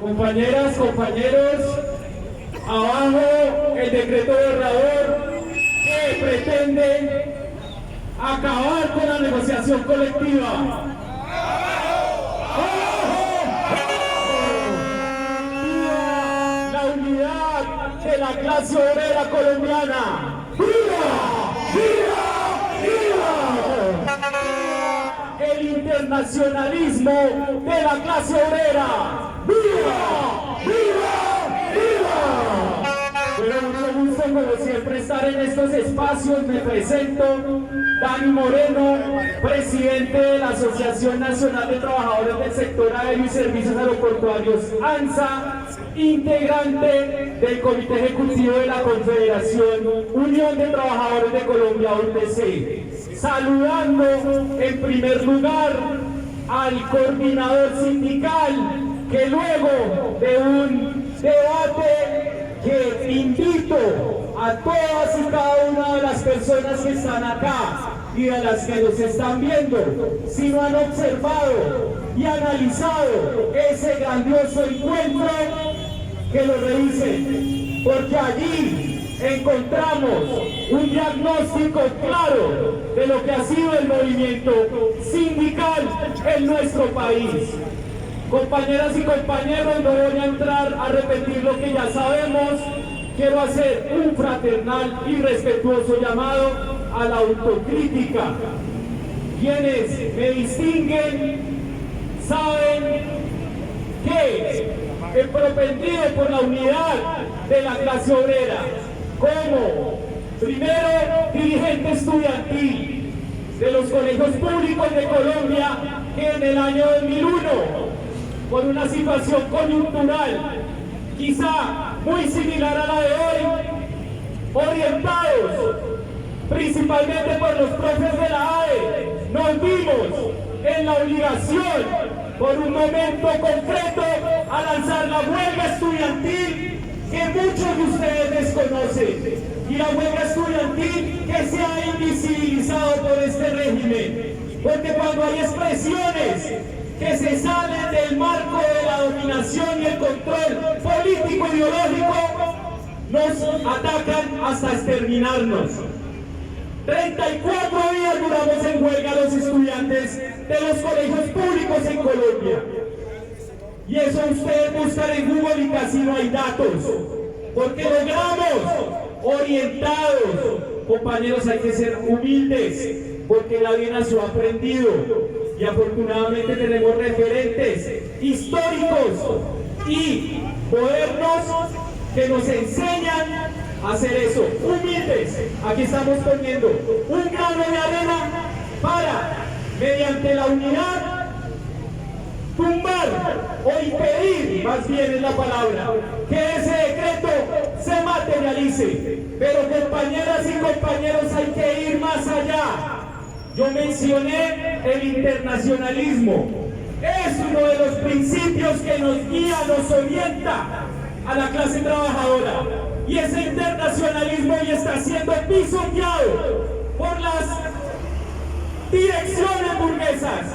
Compañeras, compañeros, abajo el decreto borrador que pretende acabar con la negociación colectiva. ¡Viva la unidad de la clase obrera colombiana! ¡Viva! ¡Viva! ¡Viva! El internacionalismo de la clase obrera. ¡Viva! ¡Viva! ¡Viva! Pero mucho gusto, como siempre, estar en estos espacios. Me presento, Dani Moreno, presidente de la Asociación Nacional de Trabajadores del Sector Aéreo y Servicios Aeroportuarios, ANSA, integrante del Comité Ejecutivo de la Confederación Unión de Trabajadores de Colombia, UTC. Saludando en primer lugar al coordinador sindical, que luego de un debate que invito a todas y cada una de las personas que están acá y a las que nos están viendo, si no han observado y analizado ese grandioso encuentro, que lo revisen, porque allí encontramos un diagnóstico claro de lo que ha sido el movimiento sindical en nuestro país. Compañeras y compañeros, no voy a entrar a repetir lo que ya sabemos. Quiero hacer un fraternal y respetuoso llamado a la autocrítica. Quienes me distinguen saben que he propendido por la unidad de la clase obrera, como primero dirigente estudiantil de los colegios públicos de Colombia, que en el año 2001, por una situación coyuntural quizá muy similar a la de hoy, orientados principalmente por los profes de la AE, nos vimos en la obligación por un momento concreto a lanzar la huelga estudiantil que muchos de ustedes desconocen, y la huelga estudiantil que se ha invisibilizado por este régimen, porque cuando hay expresiones que se salen del marco de la dominación y el control político ideológico, nos atacan hasta exterminarnos. 34 días duramos en huelga los estudiantes de los colegios públicos en Colombia. Y eso ustedes buscan en Google y casi no hay datos, porque logramos orientados. Compañeros, hay que ser humildes, porque la vida nos ha aprendido, y afortunadamente tenemos referentes históricos y modernos que nos enseñan a hacer eso. Humildes, aquí estamos poniendo un grano de arena para, mediante la unidad, tumbar o impedir, más bien es la palabra, que ese decreto se materialice. Pero compañeras y compañeros, hay que ir más allá. Yo mencioné el internacionalismo. Es uno de los principios que nos guía, nos orienta a la clase trabajadora. Y ese internacionalismo hoy está siendo pisoteado por las direcciones burguesas.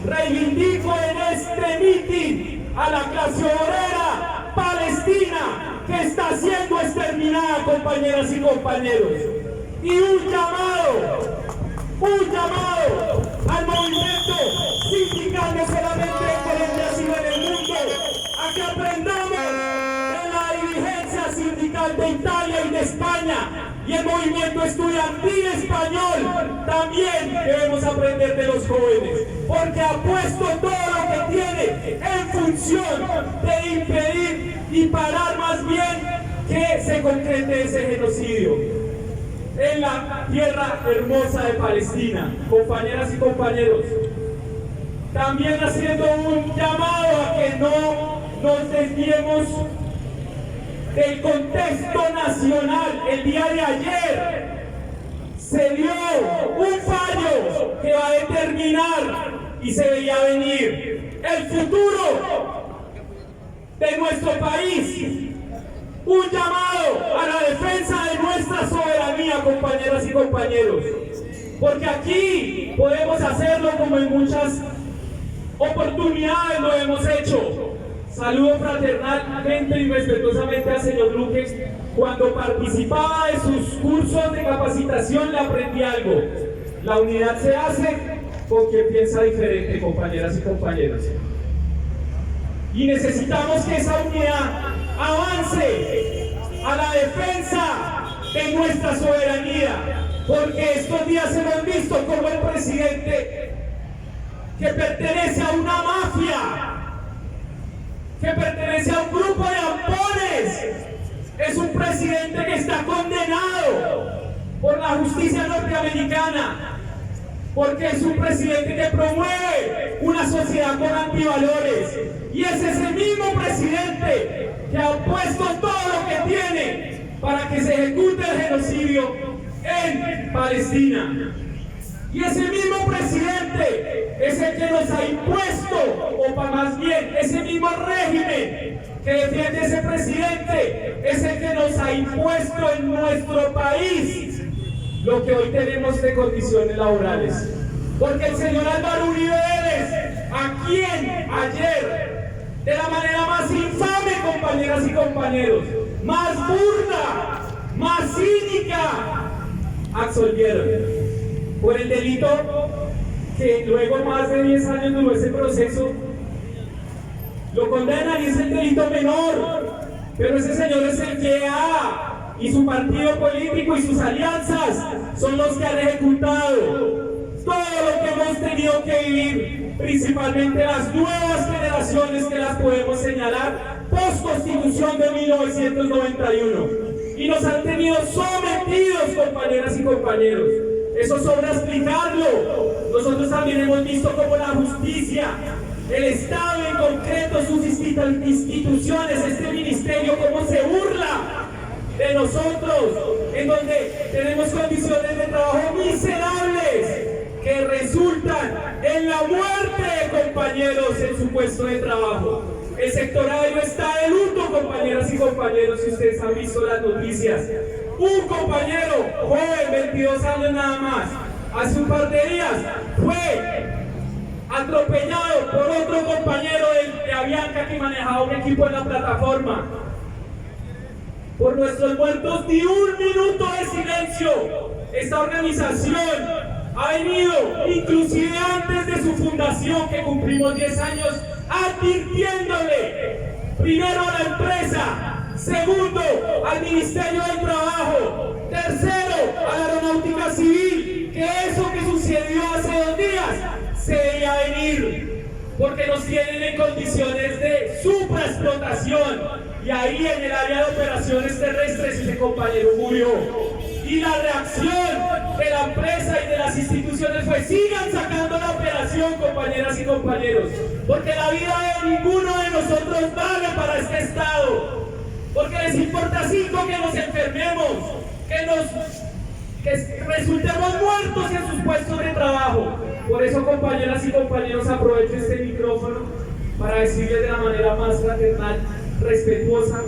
Reivindico en este mitin a la clase obrera palestina, que está siendo exterminada, compañeras y compañeros. Y un llamado al movimiento sindical, no solamente en Colombia, sino en el mundo, a que aprendamos de la dirigencia sindical de Italia y de España, y el movimiento estudiantil español. También debemos aprender de los jóvenes, porque ha puesto todo lo que tiene en función de impedir y parar más bien que se concrete ese genocidio en la tierra hermosa de Palestina. Compañeras y compañeros, también haciendo un llamado a que no nos desviemos del contexto nacional. El día de ayer se dio un fallo que va a determinar, y se veía venir, el futuro de nuestro país. Un llamado a la defensa de nuestra soberanía, compañeras y compañeros, porque aquí podemos hacerlo como en muchas oportunidades lo hemos hecho, Saludo fraternalmente y respetuosamente al señor Luque. Cuando participaba de sus cursos de capacitación le aprendí algo. La unidad se hace con quien piensa diferente, compañeras y compañeros. Y necesitamos que esa unidad avance a la defensa de nuestra soberanía, porque estos días hemos visto como el presidente, que pertenece a una mafia, que pertenece a un grupo de ampones, es un presidente que está condenado por la justicia norteamericana, porque es un presidente que promueve una sociedad con antivalores, y es ese mismo presidente que ha puesto todo lo que tiene para que se ejecute el genocidio en Palestina. Y ese mismo presidente es el que nos ha impuesto, o para más bien, ese mismo régimen que defiende ese presidente, es el que nos ha impuesto en nuestro país lo que hoy tenemos de condiciones laborales. Porque el señor Álvaro Uribe Vélez, a quien ayer, de la manera más infame, compañeras y compañeros, más burda, más cínica, absolvieron por el delito que luego más de 10 años duró ese proceso. Lo condenan y es el delito menor, pero ese señor es el que y su partido político y sus alianzas son los que han ejecutado todo lo que hemos tenido que vivir, principalmente las nuevas generaciones que las podemos señalar post-constitución de 1991, y nos han tenido sometidos, compañeras y compañeros. Eso sobra explicarlo. Nosotros también hemos visto cómo la justicia, el Estado en concreto, sus instituciones, este ministerio, cómo se burla de nosotros, en donde tenemos condiciones de trabajo miserables que resultan en la muerte de compañeros en su puesto de trabajo. El sector aéreo está de luto, compañeras y compañeros, si ustedes han visto las noticias. Un compañero joven, 22 años nada más, hace un par de días fue atropellado por otro compañero de Avianca que manejaba un equipo en la plataforma. Por nuestros muertos, ni un minuto de silencio. Esta organización ha venido, inclusive antes de su fundación, que cumplimos 10 años, advirtiéndole primero a la empresa, segundo al Ministerio del Trabajo, tercero a la Aeronáutica Civil, que eso que sucedió hace 2 días se veía venir, porque nos tienen en condiciones de supraexplotación. Y ahí en el área de operaciones terrestres ese compañero murió. Y la reacción de la empresa y de las instituciones fue: sigan sacando la operación, compañeras y compañeros, porque la vida de ninguno de nosotros vale para este Estado, porque les importa 5 que nos enfermemos, que resultemos muertos en sus puestos de trabajo. Por eso, compañeras y compañeros, aprovecho este micrófono para decirles de la manera más fraternal, respetuosa: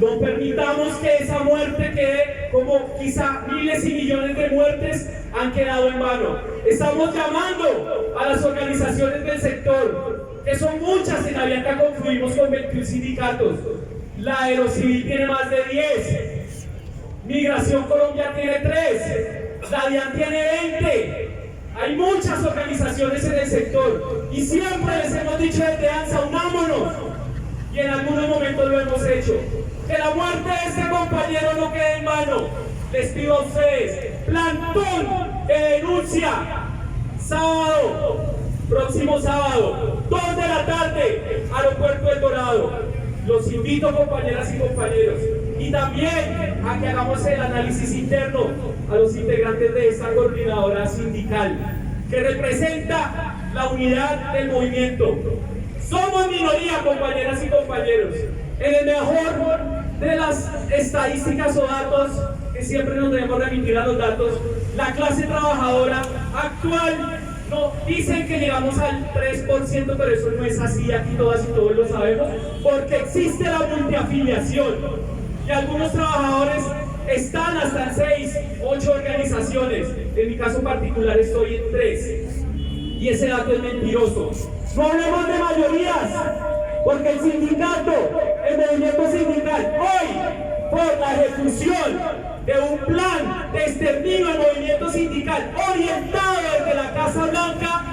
no permitamos que esa muerte quede como quizá miles y millones de muertes han quedado en vano. Estamos llamando a las organizaciones del sector, que son muchas. En Avianca confluimos con 21 sindicatos, la Aerocivil tiene más de 10, Migración Colombia tiene 3, la DIAN tiene 20. Hay muchas organizaciones en el sector y siempre les hemos dicho desde ANSA: unámonos. Y en algunos momentos lo hemos hecho. Que la muerte de este compañero no quede en vano. Les pido a ustedes, plantón de denuncia, sábado, próximo sábado, 2 de la tarde, Aeropuerto El Dorado. Los invito, compañeras y compañeros, y también a que hagamos el análisis interno a los integrantes de esta coordinadora sindical, que representa la unidad del movimiento. Somos minoría, compañeras y compañeros. En el mejor de las estadísticas o datos, que siempre nos debemos remitir a los datos, la clase trabajadora actual, no, dicen que llegamos al 3%, pero eso no es así, aquí todas y todos lo sabemos, porque existe la multiafiliación y algunos trabajadores están hasta en 6, 8 organizaciones. En mi caso particular estoy en 3, y ese dato es mentiroso. No hablemos de mayorías, porque el sindicato, el movimiento sindical, hoy, por la ejecución de un plan de exterminio al movimiento sindical orientado desde la Casa Blanca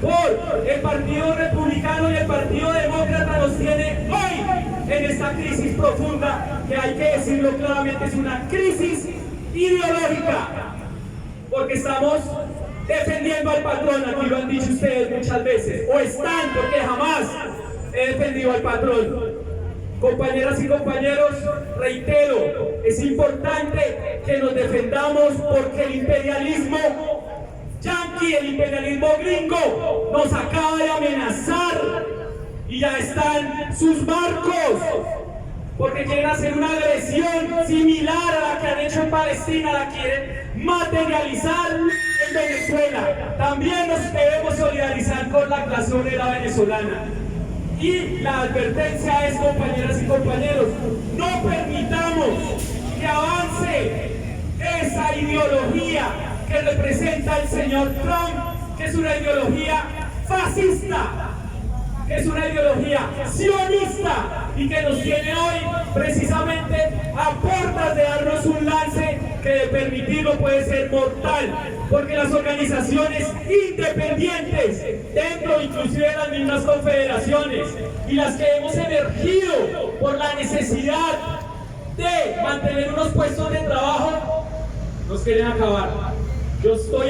por el Partido Republicano y el Partido Demócrata, nos tiene hoy en esta crisis profunda que hay que decirlo claramente, es una crisis ideológica, porque estamos defendiendo al patrón, aquí lo han dicho ustedes muchas veces, o están, porque jamás he defendido al patrón. Compañeras y compañeros, reitero, es importante que nos defendamos porque el imperialismo yanqui, el imperialismo gringo, nos acaba de amenazar y ya están sus barcos, porque quieren hacer una agresión similar a la que han hecho en Palestina, la quieren materializar en Venezuela. También nos debemos solidarizar con la clase obrera venezolana. Y la advertencia es, compañeras y compañeros, no permitamos que avance esa ideología que representa el señor Trump, que es una ideología fascista, que es una ideología sionista y que nos tiene hoy precisamente a puertas de darnos un lance que de permitirlo puede ser mortal, porque las organizaciones independientes, dentro inclusive de las mismas confederaciones, y las que hemos emergido por la necesidad de mantener unos puestos de trabajo, nos quieren acabar. Yo estoy